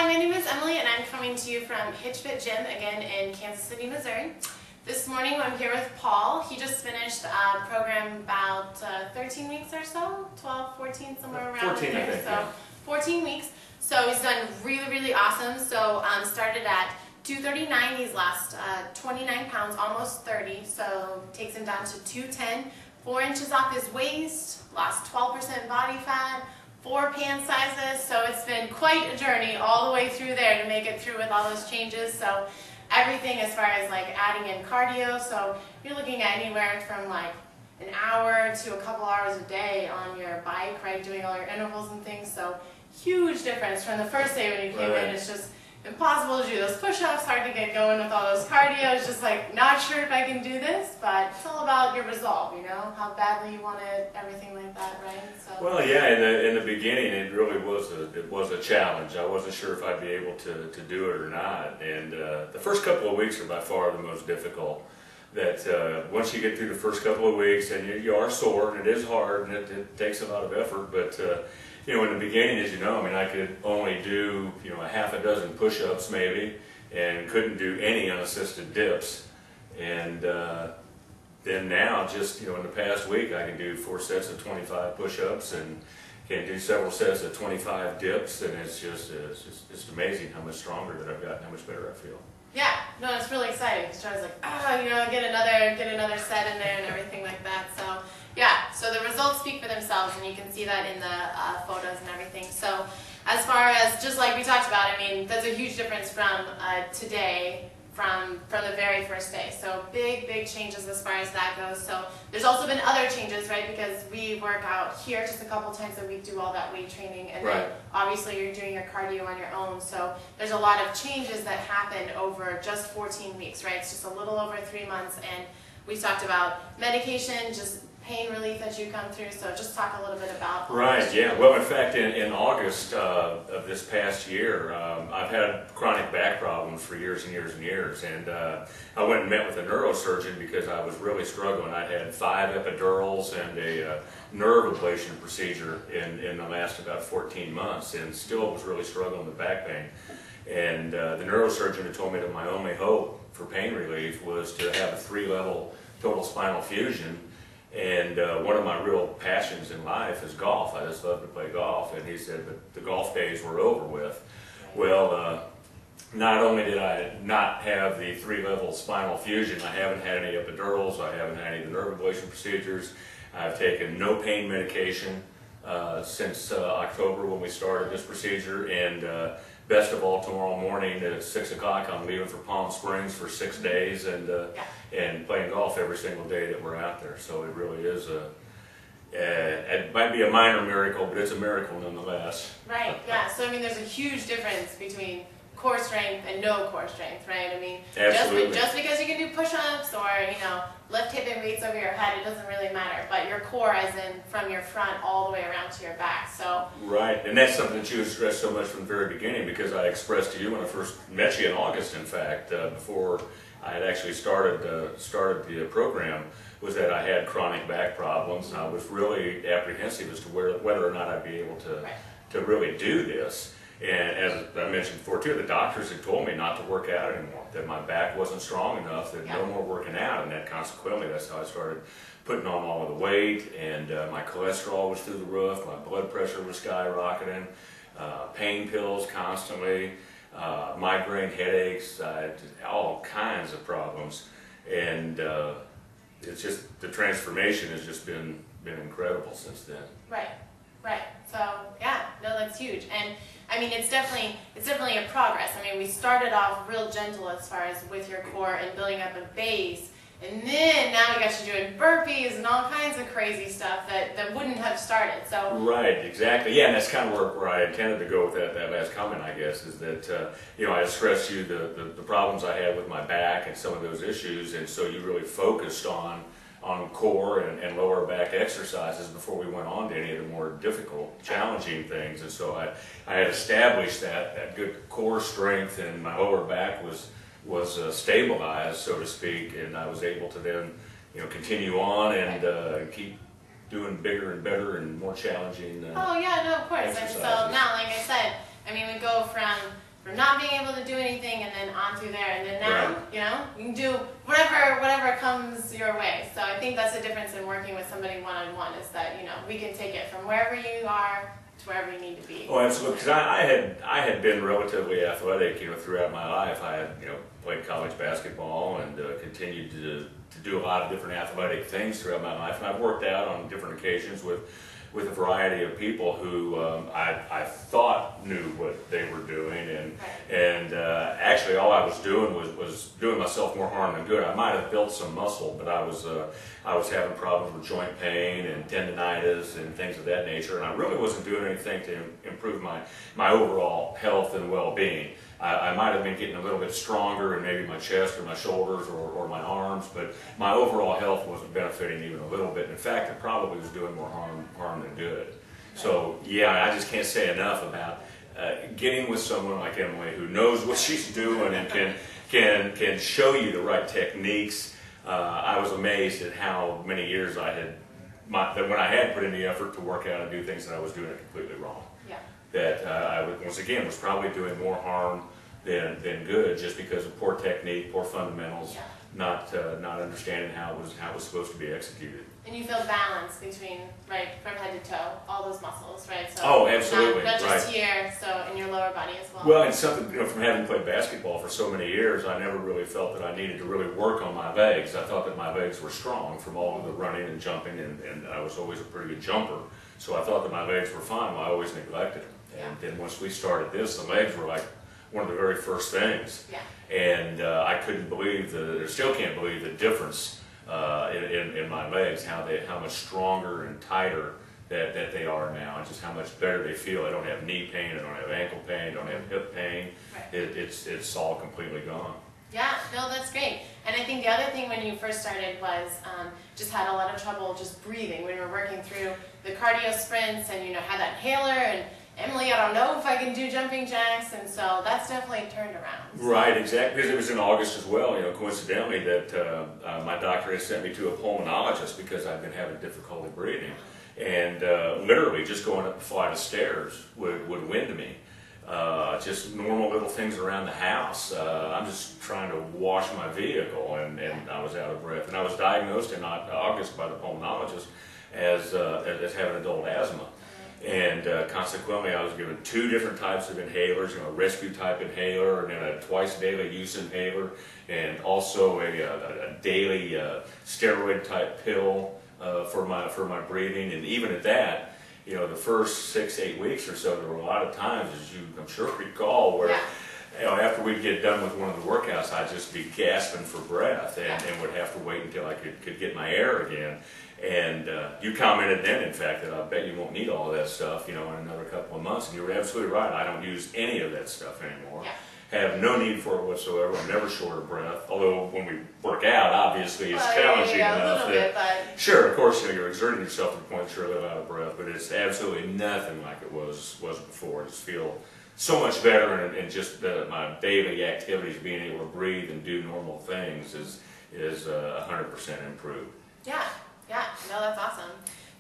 Hi, my name is Emily and I'm coming to you from Hitch Fit Gym, again in Kansas City, Missouri. This morning I'm here with Paul. He just finished a program about 13 weeks or so, 12, 14, somewhere around 14, there. I think, So yeah. 14 weeks. So he's done really awesome. So started at 239, he's lost 29 pounds, almost 30. So takes him down to 210, 4 inches off his waist, lost 12% body fat, 4 pant sizes, so it's been quite a journey all the way through there to make it through with all those changes. So everything as far as like adding in cardio, so you're looking at anywhere from like an hour to a couple hours a day on your bike, right, doing all your intervals and things. So huge difference from the first day when you came in. It's just impossible to do those push-ups, hard to get going with all those cardio. It's just like, not sure if I can do this, but it's all about your resolve, you know, how badly you want it, everything like that, right? So. Well, yeah, in the beginning, it really was a challenge. I wasn't sure if I'd be able to do it or not. And the first couple of weeks are by far the most difficult. That once you get through the first couple of weeks, and you are sore, and it is hard, and it takes a lot of effort, but you know, in the beginning, as you know, I mean, I could only do, you know, a half a dozen push-ups maybe, and couldn't do any unassisted dips. And then now, just, you know, in the past week, I can do 4 sets of 25 push-ups and can do several sets of 25 dips, and it's just amazing how much stronger that I've gotten, how much better I feel. Yeah, no, it's really exciting because I was like, you know, get another set in there and everything like that. So yeah, so the results speak for themselves, and you can see that in the photos and everything. So as far as just like we talked about, I mean, that's a huge difference from today, from the very first day. So big changes as far as that goes. So there's also been other changes, right? Because we work out here just a couple times a week, do all that weight training, and then obviously you're doing your cardio on your own. So there's a lot of changes that happen over just 14 weeks, right? It's just a little over 3 months, and we talked about medication, just pain relief that you come through. So just talk a little bit about Right, yeah. Well, in fact, in August of this past year, I've had chronic back problems for years and years and years. And I went and met with a neurosurgeon because I was really struggling. I had 5 epidurals and a nerve ablation procedure in the last about 14 months, and still was really struggling with back pain. And the neurosurgeon had told me that my only hope for pain relief was to have a 3-level total spinal fusion. And one of my real passions in life is golf. I just love to play golf. And he said that the golf days were over with. Well, not only did I not have the 3-level spinal fusion, I haven't had any epidurals, I haven't had any of the nerve ablation procedures. I've taken no pain medication since October when we started this procedure. And best of all, tomorrow morning at 6 o'clock, I'm leaving for Palm Springs for 6 days and playing golf every single day that we're out there. So it really is it might be a minor miracle, but it's a miracle nonetheless. Right, yeah. So I mean, there's a huge difference between core strength and no core strength, right? I mean, just because you can do push-ups or, you know, lift hip and weights over your head, it doesn't really matter. But your core, as in from your front all the way around to your back. So right, and that's something that you stressed so much from the very beginning, because I expressed to you when I first met you in August, in fact, before I had actually started the program, was that I had chronic back problems, and I was really apprehensive as to whether or not I'd be able to really do this. And as I mentioned before too, the doctors had told me not to work out anymore, that my back wasn't strong enough, that no more working out, and that consequently that's how I started putting on all of the weight, and my cholesterol was through the roof, my blood pressure was skyrocketing, pain pills constantly, migraine headaches, all kinds of problems. And it's just, the transformation has just been incredible since then. Right. So yeah, no, that's huge. And I mean, it's definitely a progress. I mean, we started off real gentle as far as with your core and building up a base, and then now we got you doing burpees and all kinds of crazy stuff that wouldn't have started. So right, exactly. Yeah, and that's kind of where I intended to go with that last comment, I guess, is that you know, I expressed to you the problems I had with my back and some of those issues, and so you really focused on core and lower back exercises before we went on to any of the more difficult, challenging things. And so I had established that good core strength, and my lower back was stabilized, so to speak, and I was able to then, you know, continue on and keep doing bigger and better and more challenging oh yeah, no, of course. And so now, like I said, I mean, we go from not being able to do anything, and then on through there, and then now, Right. you know, you can do whatever comes your way. So I think that's the difference in working with somebody one-on-one, is that, you know, we can take it from wherever you are to wherever you need to be. Oh, absolutely. Because I had been relatively athletic, you know, throughout my life. I had, you know, played college basketball and continued to do a lot of different athletic things throughout my life. And I've worked out on different occasions with a variety of people who I thought knew what they were doing, and actually all I was doing was doing myself more harm than good. I might have built some muscle, but I was having problems with joint pain and tendonitis and things of that nature, and I really wasn't doing anything to improve my overall health and well-being. I might have been getting a little bit stronger in maybe my chest or my shoulders or my arms, but my overall health wasn't benefiting even a little bit. In fact, it probably was doing more harm than good. So yeah, I just can't say enough about getting with someone like Emily who knows what she's doing and can show you the right techniques. I was amazed at how many years I had, that when I had put in the effort to work out and do things, that I was doing it completely wrong. Yeah. That I once again was probably doing more harm than good, just because of poor technique, poor fundamentals, not understanding how it was supposed to be executed. And you feel balance between, right, from head to toe, all those muscles, right? So oh, absolutely, not just right. here, so in your lower body as well. Well, and something, you know, from having played basketball for so many years, I never really felt that I needed to really work on my legs. I thought that my legs were strong from all of the running and jumping, and I was always a pretty good jumper. So I thought that my legs were fine, well, I always neglected them. And then once we started this, the legs were like one of the very first things. Yeah. And I couldn't believe or still can't believe the difference in my legs, how much stronger and tighter that they are now, and just how much better they feel. I don't have knee pain, I don't have ankle pain, I don't have hip pain. Right. It's all completely gone. Yeah, no, that's great. And I think the other thing when you first started was just had a lot of trouble just breathing when we were working through the cardio sprints, and, you know, had that inhaler, and Emily, I don't know if I can do jumping jacks, and so that's definitely turned around. So. Right, exactly. Because it was in August as well, you know, coincidentally, that my doctor had sent me to a pulmonologist because I've been having difficulty breathing. And literally just going up a flight of stairs would wind me. Just normal little things around the house. I'm just trying to wash my vehicle, and I was out of breath. And I was diagnosed in August by the pulmonologist as having adult asthma. And consequently, I was given 2 different types of inhalers, you know, a rescue type inhaler, and then a twice daily use inhaler, and also a daily steroid type pill for my breathing. And even at that, you know, the first 6-8 weeks or so, there were a lot of times, as you I'm sure recall, where you know, after we'd get done with one of the workouts, I'd just be gasping for breath and would have to wait until I could get my air again. And you commented then, in fact, that I bet you won't need all of that stuff, you know, in another couple of months. And you were absolutely right. I don't use any of that stuff anymore. Have no need for it whatsoever. I'm never short of breath. Although when we work out, obviously it's challenging enough that, sure, of course, you know, you're exerting yourself to the point that you're a little out of breath, but it's absolutely nothing like it was before. I just feel so much better, and just my daily activities, being able to breathe and do normal things is 100% improved. Yeah, no, that's awesome.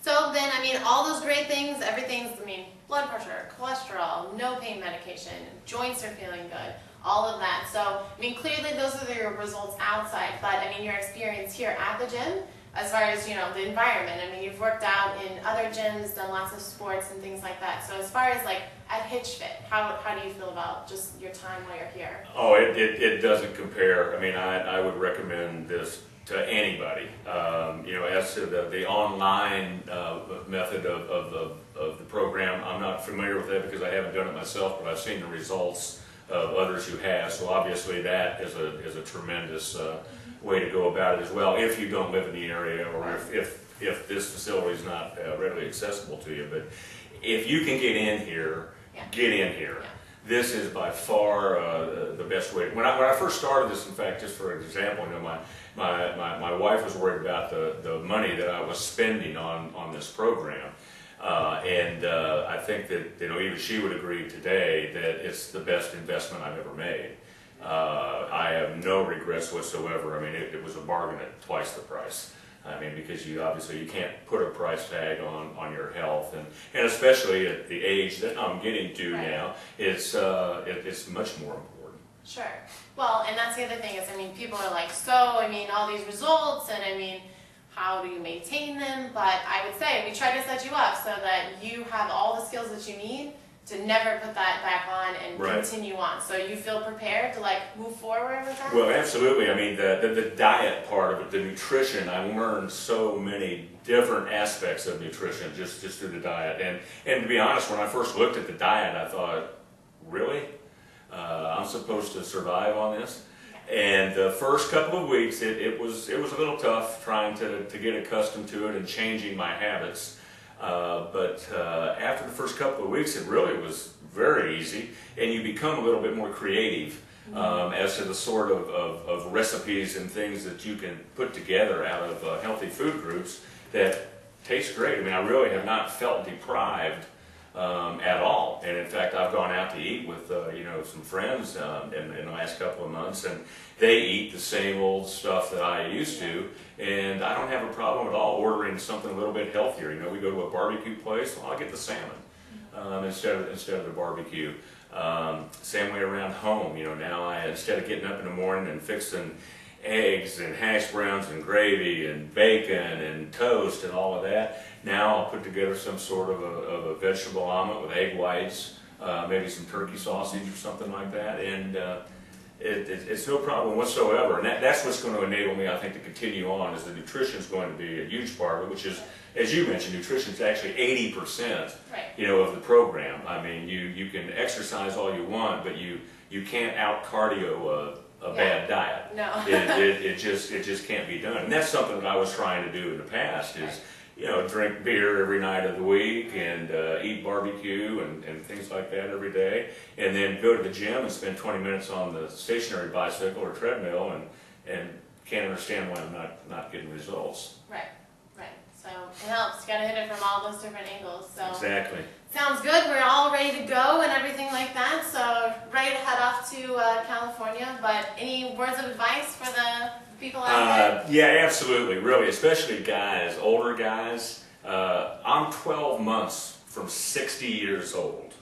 So then, I mean, all those great things, everything's, I mean, blood pressure, cholesterol, no pain medication, joints are feeling good, all of that. So, I mean, clearly those are your results outside, but I mean, your experience here at the gym, as far as, you know, the environment, I mean, you've worked out in other gyms, done lots of sports and things like that. So as far as like at Hitch Fit, how do you feel about just your time while you're here? Oh, it doesn't compare. I mean, I would recommend this to anybody. You know, as to the online method of the program, I'm not familiar with that because I haven't done it myself, but I've seen the results of others who have. So obviously that is a tremendous way to go about it as well, if you don't live in the area, or if this facility is not readily accessible to you. But if you can get in here, get in here. This is by far the best way. When I first started this, in fact, just for an example, you know, my wife was worried about the money that I was spending on this program, and I think that, you know, even she would agree today that it's the best investment I've ever made. I have no regrets whatsoever. I mean, it was a bargain at twice the price. I mean, because you obviously you can't put a price tag on your health, and especially at the age that I'm getting to now, it's much more important. Sure. Well, and that's the other thing is, I mean, people are like, so, I mean, all these results, and I mean, how do you maintain them? But I would say we try to set you up so that you have all the skills that you need to never put that back on and continue on. So you feel prepared to like move forward with that? Well, absolutely. I mean, the diet part of it, the nutrition, I learned so many different aspects of nutrition just through the diet. And to be honest, when I first looked at the diet, I thought, really? I'm supposed to survive on this? And the first couple of weeks, it was a little tough trying to get accustomed to it and changing my habits. But after the first couple of weeks, it really was very easy, and you become a little bit more creative as to the sort of recipes and things that you can put together out of healthy food groups that taste great. I mean, I really have not felt deprived at all. And in fact, I've gone out to eat with some friends in the last couple of months, and they eat the same old stuff that I used to, and I don't have a problem at all ordering something a little bit healthier. You know, we go to a barbecue place, well, I'll get the salmon instead of the barbecue. Same way around home. You know, now instead of getting up in the morning and fixing eggs and hash browns and gravy and bacon and toast and all of that, now I'll put together some sort of a vegetable omelet with egg whites, maybe some turkey sausage or something like that, and it's no problem whatsoever. And that's what's going to enable me, I think, to continue on, is the nutrition is going to be a huge part of it, which is, as you mentioned, nutrition is actually 80%, of the program. I mean, you can exercise all you want, but you can't out-cardio a bad diet. No. it just can't be done. And that's something that I was trying to do in the past, is drink beer every night of the week and eat barbecue and things like that every day, and then go to the gym and spend 20 minutes on the stationary bicycle or treadmill and can't understand why I'm not getting results. Right. So it helps. You got to hit it from all those different angles. So exactly. Sounds good. We're all ready to go and everything like that. So ready to head off to California. But any words of advice for the people out there? Yeah, absolutely. Really, especially guys, older guys. I'm 12 months from 60 years old,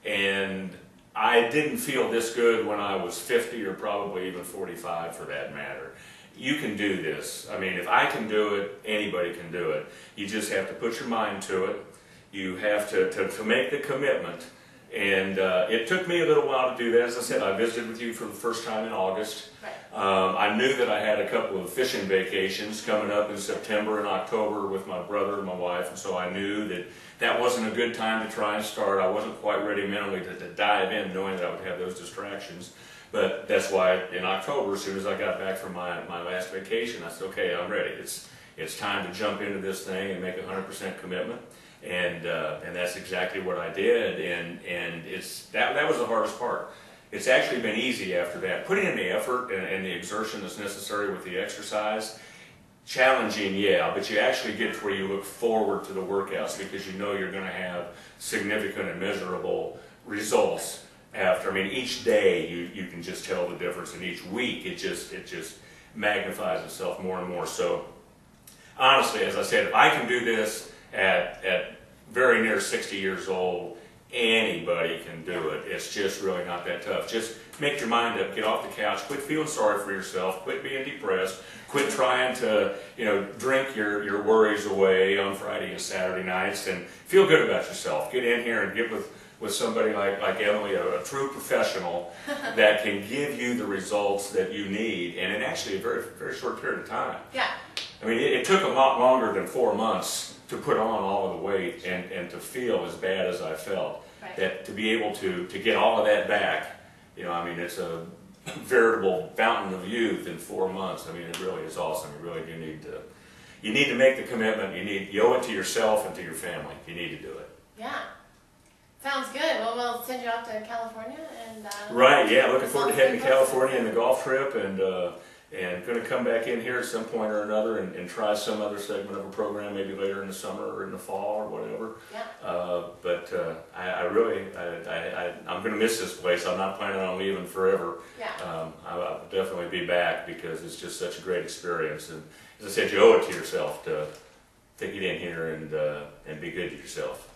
and I didn't feel this good when I was 50 or probably even 45 for that matter. You can do this. I mean, if I can do it, anybody can do it. You just have to put your mind to it. You have to make the commitment. And it took me a little while to do that. As I said, I visited with you for the first time in August. I knew that I had a couple of fishing vacations coming up in September and October with my brother and my wife, and so I knew that wasn't a good time to try and start. I wasn't quite ready mentally to dive in, knowing that I would have those distractions. But that's why in October, as soon as I got back from my last vacation, I said, okay, I'm ready. It's time to jump into this thing and make a 100% commitment. And that's exactly what I did, and that was the hardest part. It's actually been easy after that. Putting in the effort and the exertion that's necessary with the exercise, challenging, yeah, but you actually get to where you look forward to the workouts because you know you're going to have significant and measurable results after. I mean, each day you can just tell the difference, and each week it just magnifies itself more and more. So honestly, as I said, if I can do this at very near 60 years old, anybody can do it. It's just really not that tough. Just make your mind up, get off the couch, quit feeling sorry for yourself, quit being depressed, quit trying to drink your worries away on Friday and Saturday nights, and feel good about yourself. Get in here and get with somebody like Emily, a true professional that can give you the results that you need, and in actually a very, very short period of time. Yeah. I mean, it took a lot longer than 4 months to put on all of the weight and to feel as bad as I felt. That to be able to get all of that back, I mean, it's a veritable fountain of youth in 4 months. I mean, it really is awesome. You really do need to make the commitment. You owe it to yourself and to your family. You need to do it. Yeah. Sounds good. Well, we'll send you off to California and right. Yeah, looking forward to heading to California and the golf trip, and and going to come back in here at some point or another and try some other segment of a program, maybe later in the summer or in the fall or whatever. Yeah. I'm going to miss this place. I'm not planning on leaving forever. Yeah. I'll definitely be back because it's just such a great experience. And as I said, you owe it to yourself to get in here and be good to yourself.